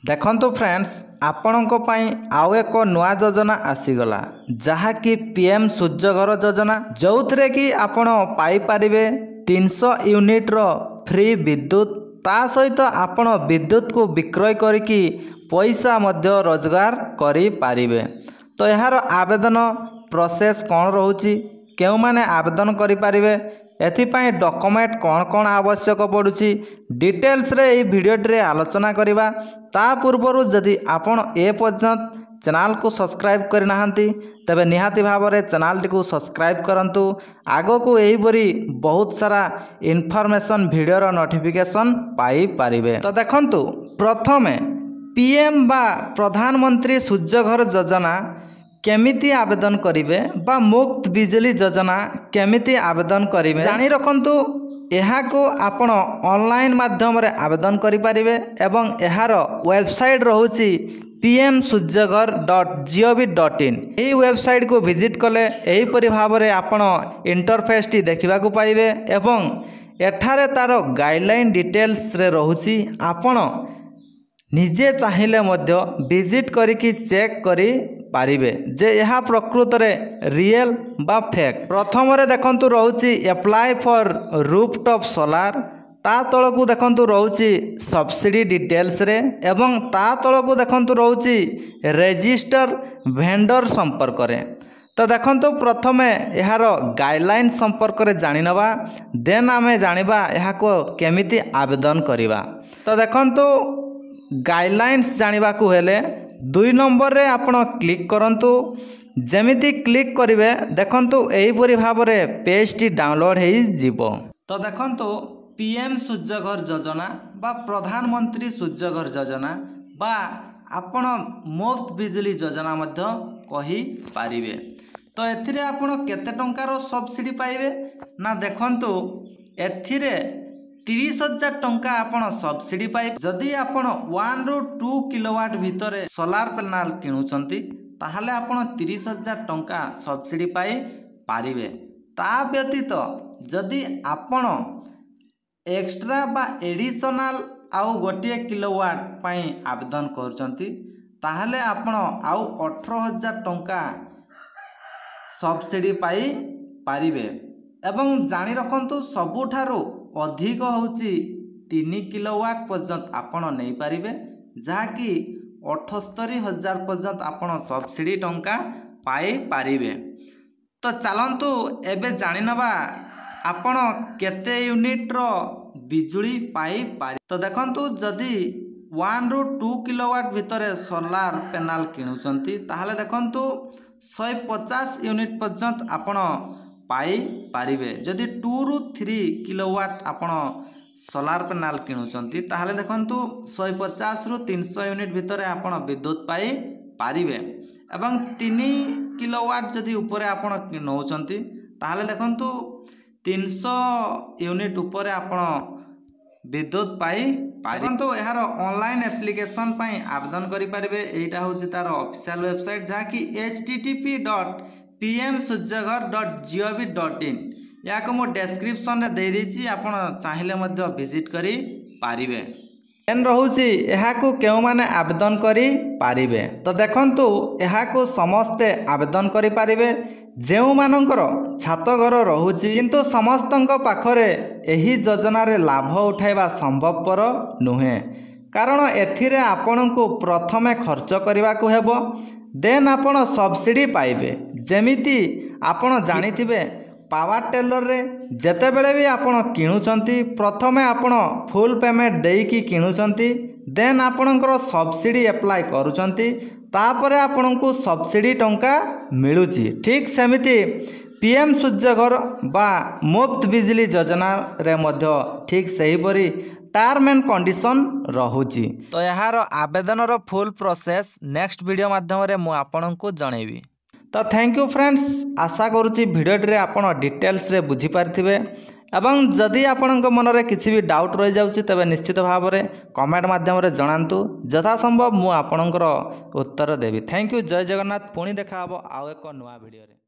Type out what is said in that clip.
देखंतु फ्रेंड्स आपणक पई आउ एक नुआ योजना आसीगला जहाँकि पीएम सूर्यघर योजना जो कि आपण पाई परिबे 300 यूनिट रो फ्री विद्युत ता सहित आपण विद्युत को विक्रय करिकी पैसा मध्य रोजगार करि पारिबे। तो यार आवेदन प्रोसेस कौन रोची केउ माने आवेदन करि पारिबे एथिपाई डॉक्यूमेंट कौन कौन आवश्यक पड़ुछि डिटेल्स रे ए वीडियो रे आलोचना करिबा। ता पूर्वरु जदि आपण ए पर्यंत चैनल को सब्सक्राइब करि नाहंती तबे निहाती भाबरे चैनल टी को सब्सक्राइब करंतु आगो को एही बरी बहुत सारा इन्फॉर्मेशन वीडियो रो नोटिफिकेशन पाई पारिबे। तो देखंतु प्रथमे पीएम बा प्रधानमंत्री सूर्यघर योजना केमिति आवेदन करिवे बा मुफ्त बिजली योजना केमिति आवेदन करिवे जानि रखंतु। यहाँ को आपण ऑनलाइन माध्यम रे आवेदन करि परिबे एवं एहार वेबसाइट रहुछि pmsuryaghar.gov.in। एही वेबसाइट को विजिट कले एही परि भाव रे आपण इंटरफेस टी देखिबा को पाइबे एवं एठारे तार गाइडलाइन डिटेल्स रे रहुछि आपण निजे चाहिए मध्य विजिट करिकी चेक करि पारिबे जे यह प्रकृत रे रियल बा फेक। प्रथम रे देखंतु रहउची अप्लाई फॉर रूफटॉप सोलार ता तळकू देखंतु रहउची सब्सिडी डिटेल्स रे एवं ता तळकू देखंतु रहउची रजिस्टर वेंडर संपर्क रे। तो देखंतु प्रथमे यार गाइडलाइन संपर्क रे जानि नबा देन आमे जानिबा याको केमिति आवेदन करिबा। तो देखंतु गाइडलाइंस जानिबा को हेले 2 नंबर रे आपण क्लिक करंतु जेमिति क्लिक करिवे देखंतु एही परि भाव रे पेज टी डाउनलोड हेई जिवो। तो देखंतु पीएम सूर्यघर योजना बा प्रधानमंत्री सूर्यघर योजना बा आपण मुफ्त बिजली योजना मध्य कहि पारिबे। तो एथिरे आपण केते टंकार सब्सिडी पाइबे ना देखंतु एथिरे 30,000 टंका आपण सब्सिडी पाइ जदि आपण 1 ରୁ 2 किलोवाट भितर सोलार पैनल किणुचंती ताहले आपण 30,000 टंका सब्सिडी पाइ पारिबे। ता व्यतीत जदि आपण एक्स्ट्रा बा एडिशनल आउ गोटे किलोवाट पाइ आवेदन करूचंती ताहले आपण आउ 18,000 टंका सब्सिडी पाइ पारिबे। एवं जानि रखंतु सबुठारु अधिक होची 3 किलोवाट पर्यंत आपण नहीं पारिबे जहाँकि 78,000 पर्यंत आपण सब्सिडी टंका पाई पारिबे। तो चलंतु एबे जानि नबा आपण केते यूनिट रो बिजुली पाई पारि। तो देखंतु जदि 1 ରୁ 2 किलोवाट भितर सोलार पैनल किणुचंती ताहले देखंतु 150 यूनिट पर्यंत आपण पाई पारिबे। जदि 2 ରୁ 3 किलोवाट आपण सोलार पैनल किणुचंती ताहले देखंतु 150 ରୁ 300 यूनिट भितर आपण विद्युत पाई पारिबे। एवं 3 किलोवाट जदि ऊपर आपण नौचंती ताहले देखंतु 300 यूनिट ऊपर आपण विद्युत पाई पारंतु यार ऑनलाइन एप्लिकेशन पाई आवेदन करि पारिबे। एटा होची तार ऑफिशियल वेबसाइट जहाँकि http.pmsuryaghar.gov.in या को मो डिस्क्रिप्शन रे दे देछि आपण चाहिले मध्य विजिट करि पारिबे। एन रहउची एहा को केउ माने आवेदन करि पारिबे। तो देखंतु एहा को समस्ते आवेदन करि पारिबे जेउ मानकर छात घर रहउची किंतु समस्तंक पाखरे एही योजना रे लाभ उठाइबा संभवपर नुहे कारण एथिरे आपनकु प्रथमे खर्च करिबा को हेबो देन आपण सब्सिडी पाइबे। जेमिति आपण जानिथिबे पावर टेलर रे जेते बेले भी आपण किणुचंती प्रथमे आपण फुल पेमेंट देकी किणुचंती देन आपणकर सब्सिडी अप्लाई करूचंती तापरे आपणकु सब्सिडी टंका मिलुची। ठीक सेमिति पीएम सूर्यघर बा मुफ्त बिजली योजना रे मध्य ठीक सही परी टर्म एंड कंडीशन रहुची। तो यार आवेदन रो फुल प्रोसेस नेक्स्ट वीडियो माध्यम रे मु आपनकु जणैबी। तो थैंक यू फ्रेंड्स आशा करुच्ची वीडियो रे आपण डिटेल्स रे बुझी पारथिबे एवं जदि आपणक मन रे किछि भी डाउट रहि जाउची तबे निश्चित भाव रे कमेंट माध्यम रे जणांतु यथा संभव मु आपणकर उत्तर देबी। थैंक यू जय जगन्नाथ पुणी देखा हबो आउ एक नुआ वीडियो रे।